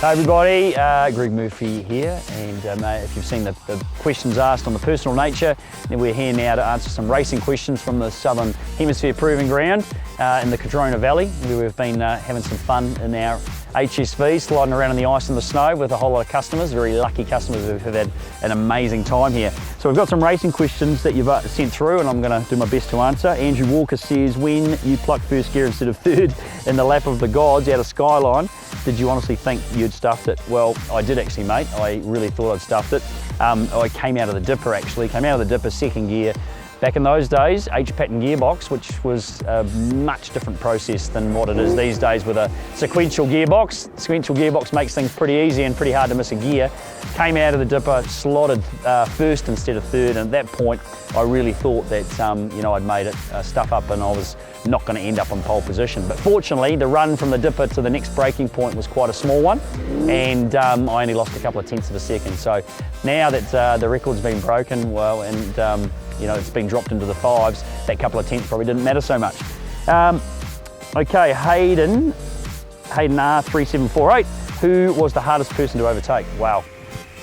Hey everybody, Greg Murphy here, and if you've seen the questions asked on the personal nature, then we're here now to answer some racing questions from the Southern Hemisphere Proving Ground in the Cardrona Valley, where we've been having some fun in our HSV, sliding around in the ice and the snow with a whole lot of customers, very lucky customers who have had an amazing time here. So we've got some racing questions that you've sent through, and I'm going to do my best to answer. Andrew Walker says, when you plucked first gear instead of third in the Lap of the Gods out of Skyline, did you honestly think you'd stuffed it? Well, I did actually, mate. I really thought I'd stuffed it. I came out of the dipper actually, second gear. Back in those days, H-pattern gearbox, which was a much different process than what it is these days with a sequential gearbox. Sequential gearbox makes things pretty easy and pretty hard to miss a gear. Came out of the dipper, slotted first instead of third, and at that point, I really thought that I'd made it stuff up and I was not going to end up in pole position. But fortunately, the run from the dipper to the next braking point was quite a small one, and I only lost a couple of tenths of a second. So now that the record's been broken, well, and it's been dropped into the fives, that couple of tenths probably didn't matter so much. Okay, Hayden R3748, who was the hardest person to overtake? Wow.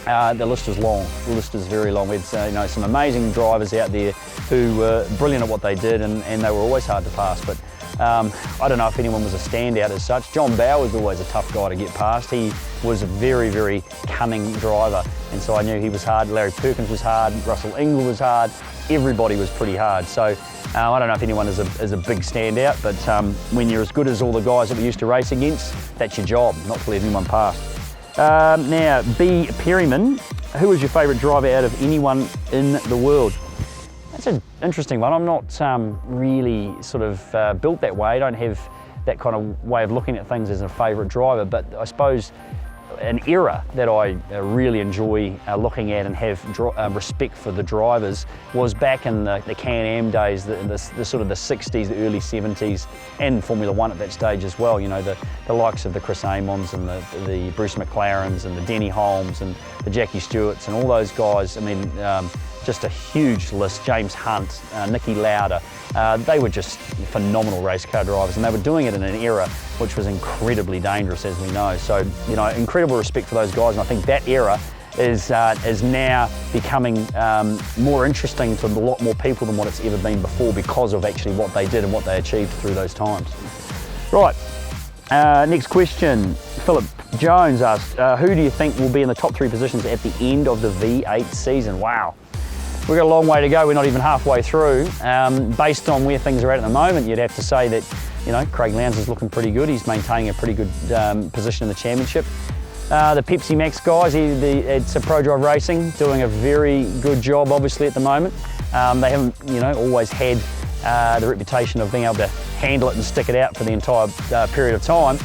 The list is long. The list is very long. We've some amazing drivers out there who were brilliant at what they did, and they were always hard to pass. But I don't know if anyone was a standout as such. John Bowe was always a tough guy to get past. He was a very, very cunning driver, and so I knew he was hard. Larry Perkins was hard. Russell Ingall was hard. Everybody was pretty hard. So I don't know if anyone is a big standout, but when you're as good as all the guys that we used to race against, that's your job, not to let anyone past. Now, B. Perryman, who was your favourite driver out of anyone in the world? That's an interesting one. I'm not really sort of built that way. I don't have that kind of way of looking at things as a favourite driver, but I suppose an era that I really enjoy looking at and have respect for the drivers was back in the Can-Am days, the sort of the 60s, the early 70s, and Formula One at that stage as well. The likes of the Chris Amons and the Bruce McLarens and the Denny Holmes and the Jackie Stewarts and all those guys. I mean, just a huge list. James Hunt, Niki Lauda. They were just phenomenal race car drivers, and they were doing it in an era which was incredibly dangerous, as we know. So, incredible respect for those guys, and I think that era is now becoming more interesting to a lot more people than what it's ever been before, because of actually what they did and what they achieved through those times. Right, next question. Philip Jones asked, who do you think will be in the top 3 positions at the end of the V8 season? Wow. We've got a long way to go. We're not even halfway through. Based on where things are at the moment, you'd have to say that, Craig Lowndes is looking pretty good. He's maintaining a pretty good position in the championship. The Pepsi Max guys, it's a Pro Drive Racing, doing a very good job, obviously, at the moment. They haven't, always had the reputation of being able to handle it and stick it out for the entire period of time.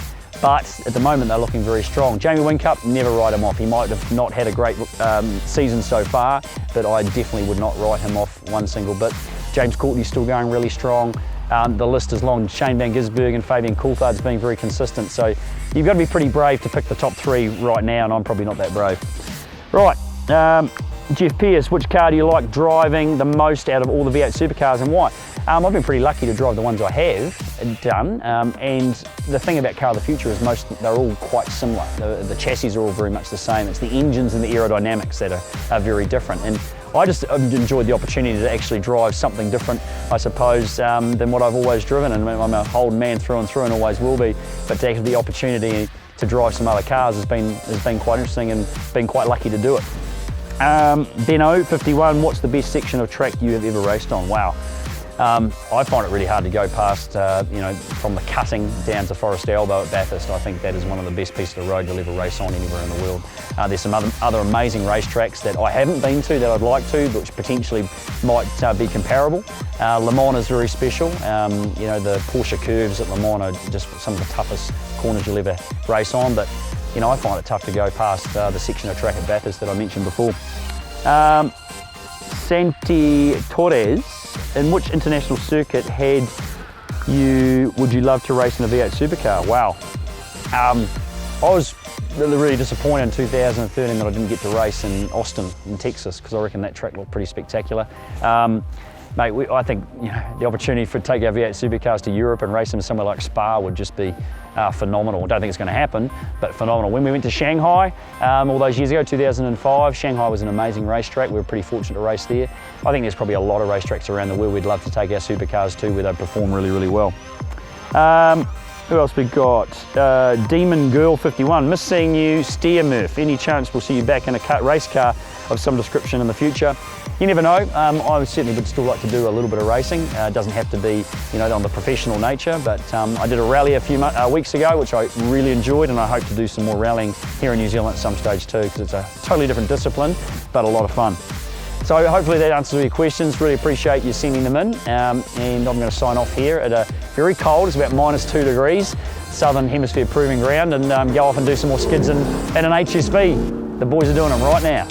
But at the moment, they're looking very strong. Jamie Whincup, never write him off. He might have not had a great season so far, but I definitely would not write him off one single bit. James Courtney's still going really strong. The list is long. Shane Van Gisbergen and Fabian Coulthard's being very consistent. So you've got to be pretty brave to pick the top 3 right now, and I'm probably not that brave. Right, Jeff Pierce, which car do you like driving the most out of all the V8 supercars, and why? I've been pretty lucky to drive the ones I have done, and the thing about Car of the Future is they're all quite similar. The chassis are all very much the same. It's the engines and the aerodynamics that are very different. And I just enjoyed the opportunity to actually drive something different, I suppose, than what I've always driven. And I'm a old man through and always will be. But to have the opportunity to drive some other cars has been quite interesting, and been quite lucky to do it. Beno51, what's the best section of track you have ever raced on? Wow. I find it really hard to go past, from the cutting down to Forest Elbow at Bathurst. I think that is one of the best pieces of road you'll ever race on anywhere in the world. There's some other amazing racetracks that I haven't been to that I'd like to, which potentially might be comparable. Le Mans is very special. The Porsche curves at Le Mans are just some of the toughest corners you'll ever race on, but I find it tough to go past the section of track at Bathurst that I mentioned before. Santi Torres, in which international circuit would you love to race in a V8 supercar? Wow. I was really disappointed in 2013 that I didn't get to race in Austin in Texas, because I reckon that track looked pretty spectacular. mate, I think the opportunity to take our V8 supercars to Europe and race them somewhere like Spa would just be phenomenal. I don't think it's going to happen, but phenomenal. When we went to Shanghai all those years ago, 2005, Shanghai was an amazing racetrack. We were pretty fortunate to race there. I think there's probably a lot of racetracks around the world we'd love to take our supercars to where they perform really, really well. Who else we got? Demon Girl 51. Miss seeing you, Steer Murph. Any chance we'll see you back in a race car of some description in the future? You never know. I certainly would still like to do a little bit of racing. It doesn't have to be, on the professional nature, but I did a rally a few weeks ago, which I really enjoyed, and I hope to do some more rallying here in New Zealand at some stage too, because it's a totally different discipline, but a lot of fun. So hopefully that answers all your questions. Really appreciate you sending them in. And I'm going to sign off here at a very cold, it's about -2 degrees, Southern Hemisphere proving ground, and go off and do some more skids in an HSV. The boys are doing them right now.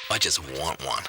I just want one.